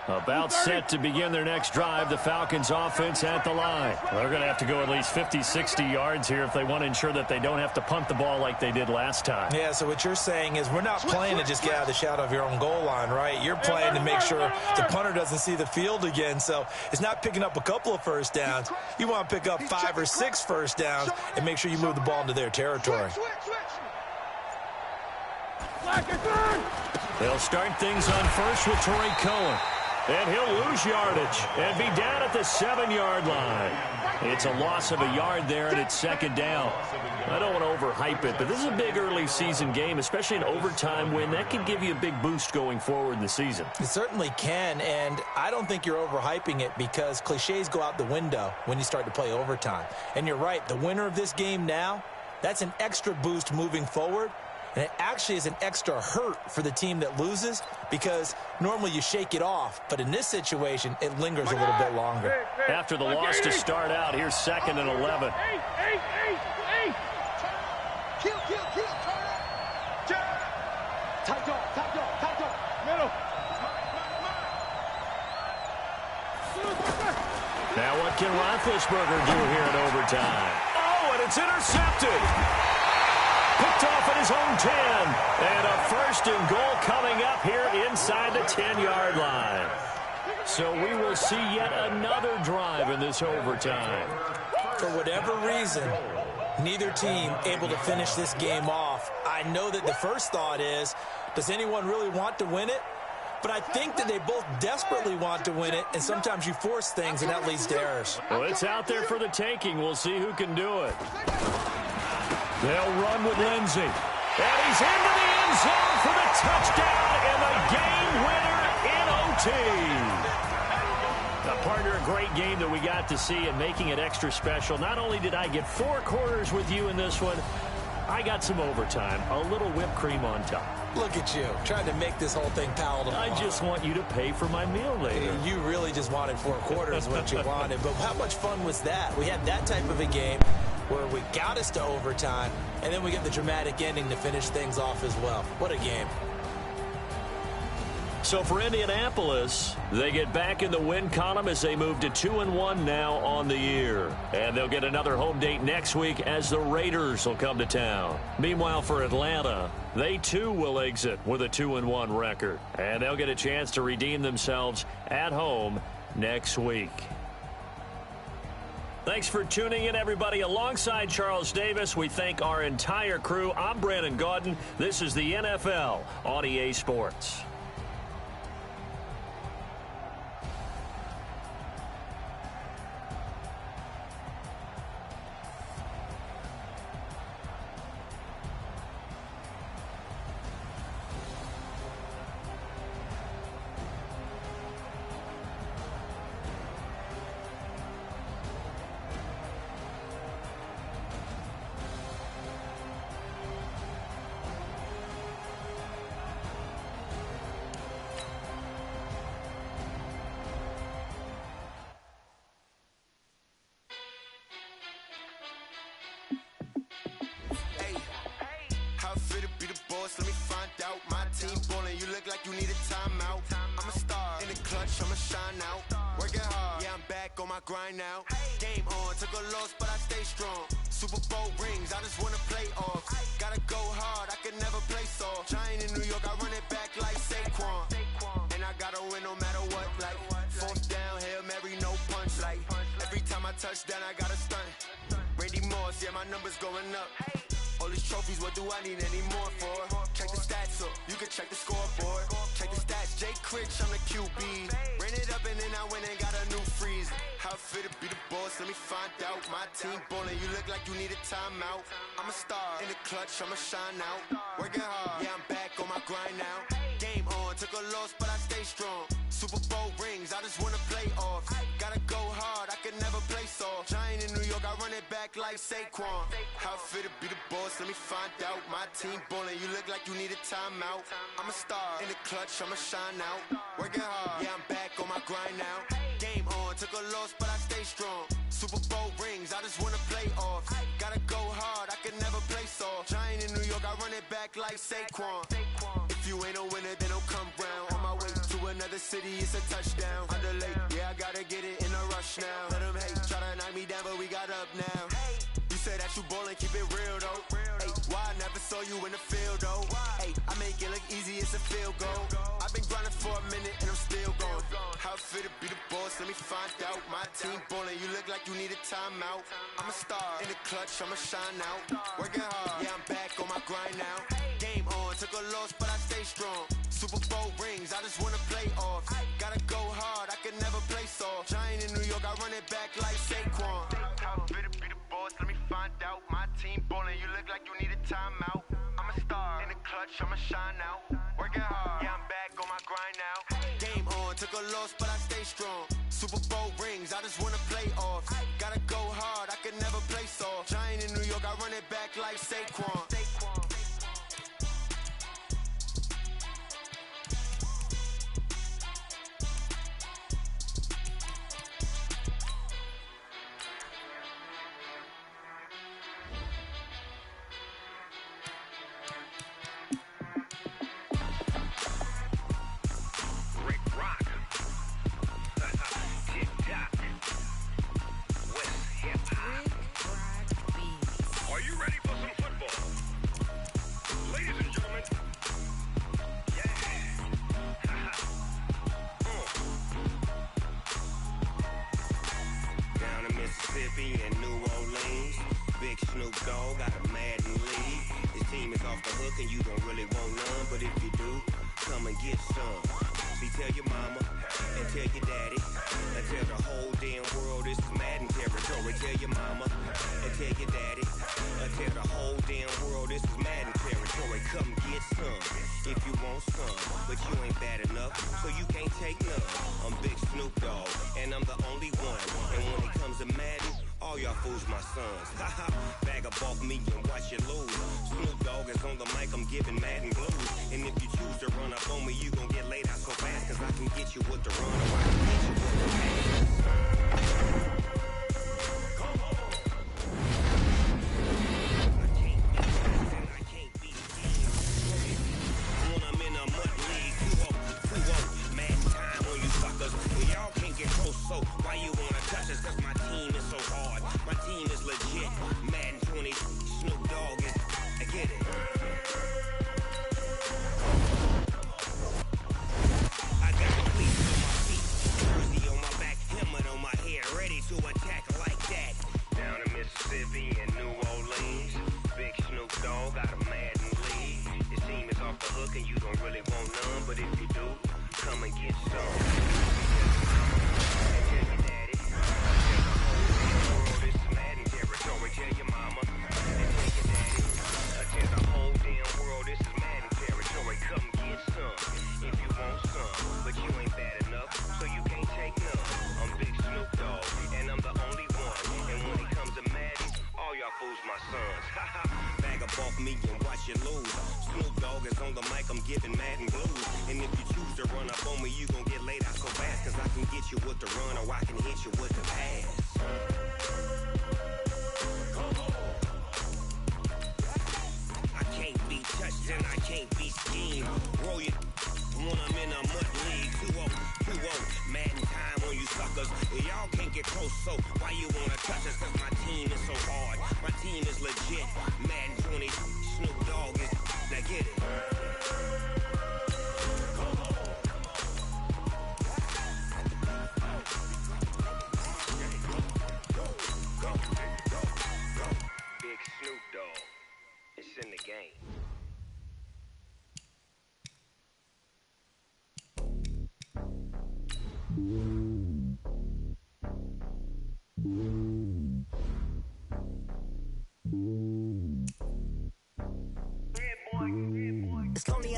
About set to begin their next drive, the Falcons offense at the line. They're going to have to go at least 50, 60 yards here if they want to ensure that they don't have to punt the ball like they did last time. Yeah, so what you're saying is we're not playing to just get out of the shadow of your own goal line, right? You're playing to make sure the punter doesn't see the field again. So it's not picking up a couple of first downs. You want to pick up 5 or 6 first downs and make sure you move the ball into their territory. They'll start things on first with Torrey Cohen. And he'll lose yardage and be down at the 7-yard line. It's a loss of a yard there, and it's second down. I don't want to overhype it, but this is a big early season game, especially an overtime win. That can give you a big boost going forward in the season. It certainly can, and I don't think you're overhyping it because cliches go out the window when you start to play overtime. And you're right, the winner of this game now, that's an extra boost moving forward. And it actually is an extra hurt for the team that loses because normally you shake it off. But in this situation, it lingers a little bit longer. After the loss to start out, here's 2nd and 11. Kill. Tight dog. Middle. Now what can Roethlisberger do here in overtime? Oh, and it's intercepted. Picked off at his own 10. And a 1st and goal coming up here inside the 10-yard line. So we will see yet another drive in this overtime. For whatever reason, neither team able to finish this game off. I know that the first thought is, does anyone really want to win it? But I think that they both desperately want to win it, and sometimes you force things, and that leads to errors. Well, it's out there for the taking. We'll see who can do it. They'll run with Lindsey. And he's into the end zone for the touchdown and the game winner in OT. Partner, a great game that we got to see and making it extra special. Not only did I get 4 quarters with you in this one, I got some overtime, a little whipped cream on top. Look at you, trying to make this whole thing palatable. I just want you to pay for my meal later. You really just wanted 4 quarters what you wanted. But how much fun was that? We had that type of a game where we got us to overtime, and then we get the dramatic ending to finish things off as well. What a game. So for Indianapolis, they get back in the win column as they move to 2-1 now on the year. And they'll get another home date next week as the Raiders will come to town. Meanwhile, for Atlanta, they too will exit with a 2-1 record. And they'll get a chance to redeem themselves at home next week. Thanks for tuning in, everybody. Alongside Charles Davis, we thank our entire crew. I'm Brandon Gaudin. This is the NFL on EA Sports. Let me find out my team ballin'. You look like you need a timeout. I'm a star in the clutch, I'ma shine out. Working hard, yeah, I'm back on my grind now. Game on, took a loss, but I stay strong. Super Bowl rings, I just wanna play off. Gotta go hard, I can never play soft. Giant in New York, I run it back like Saquon. And I gotta win no matter what. Like 4th down, Hail Mary, no punch. Like every time I touchdown, I got a stunt. Randy Moss, yeah, my numbers going up. All these trophies, what do I need any more for? Check the stats up, you can check the scoreboard. Check the stats, Jake Critch, I'm the QB. Ran it up and then I went and got a new freeze. How it fit to be the boss, let me find out. My team ballin', you look like you need a timeout. I'm a star, in the clutch, I'ma shine out. Working hard, yeah, I'm back on my grind now. Game on, took a loss, but I stay strong. Super Bowl rings, I just wanna play off. Gotta go hard, I could never play soft. Giant in New York, I run it back like Saquon. How it fit to be the boss, let me find out. My team ballin', you look like you need a timeout. I'm a star, in the clutch, I'ma shine out. Working hard, yeah, I'm back on my grind now. Game on, took a loss, but I stay strong. Super Bowl rings, I just wanna play off. Gotta go hard, I could never play soft. Giant in New York, I run it back like Saquon. If you ain't a winner, then don't come round. On my way to another city, it's a touchdown. Underlay, yeah, I gotta get it in a rush now. Let them hate, try to knock me down, but we got up now. You say that you ballin', keep it real though. Hey, why I never saw you in the field though? Hey, I make it look easy, it's a field goal. I've been grinding for a minute and I'm still going. How it fit to be the boss, let me find out. My team ballin', you look like you need a timeout. I'm a star, in the clutch, I'ma shine out. Working hard, yeah, I'm back on my grind now. Game on, took a loss, but I stay strong. Super Bowl rings, I just wanna play off. Gotta go hard, I could never play soft. Giant in New York, I run it back like Saquon. How it fit to be the boss, let me find out. My team ballin', you look like you need a timeout. I'm a star, in the clutch, I'ma shine out. Working hard, yeah, I'm back on my grind now. Game on, took a loss, but I stay strong. Super Bowl rings, I just wanna play off. Gotta go hard, I could never play soft. Giant in New York, I run it back like Saquon.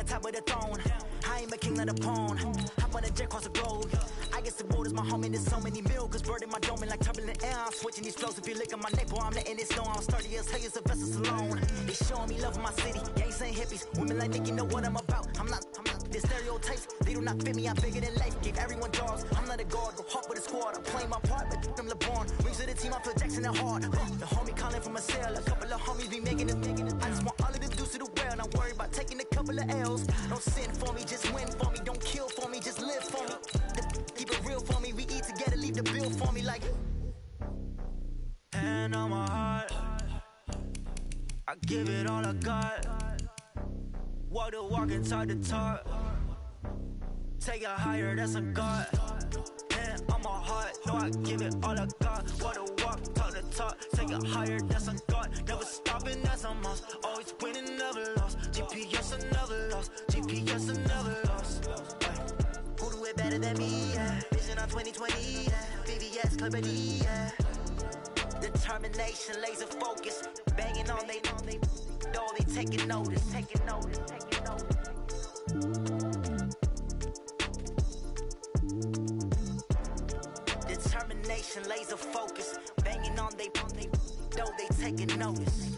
on top of the throne. I ain't a king, not a pawn. Hop on a jet across the globe. I guess the world is my home and there's so many milk. Bird in my dome and like turbulent air. I'm switching these flows. If you lick on my neck, boy, I'm letting it snow. I'm sturdy as hell as a vessel alone. They showing me love in my city. Gangs ain't hippies. Women like Nicki know what I'm about. I'm not the stereotypes. They do not fit me. I'm bigger than life. Give everyone jobs. I'm not a guard. Go hard with a squad. I'm playing my part, but them LeBron. Rings to the team. I feel Jackson and hard. The homie calling from a cell. A couple of homies be making it. I just want all of the dudes to do well. Not worry about taking a couple of L's. Don't sin for me, just win for me. Don't kill for me, just live for me. Keep it real for me. We eat together, leave the bill for me like. Hand on my heart, I give it all I got. Walk the walk and talk the talk. Take it higher, that's a God. Hand on my heart, no, I give it all I got. Walk the walk, talk the talk. Take it higher, that's a God. Never stopping, that's a must. Always winning, never lost. GPS, I never lost. GPS, I never lost. Who do it better than me? Yeah. Vision on 2020, yeah. VVS, Clarity, yeah. Determination, laser focus. Banging on they know they taking notice. Determination, laser focus. Banging on they know they taking notice.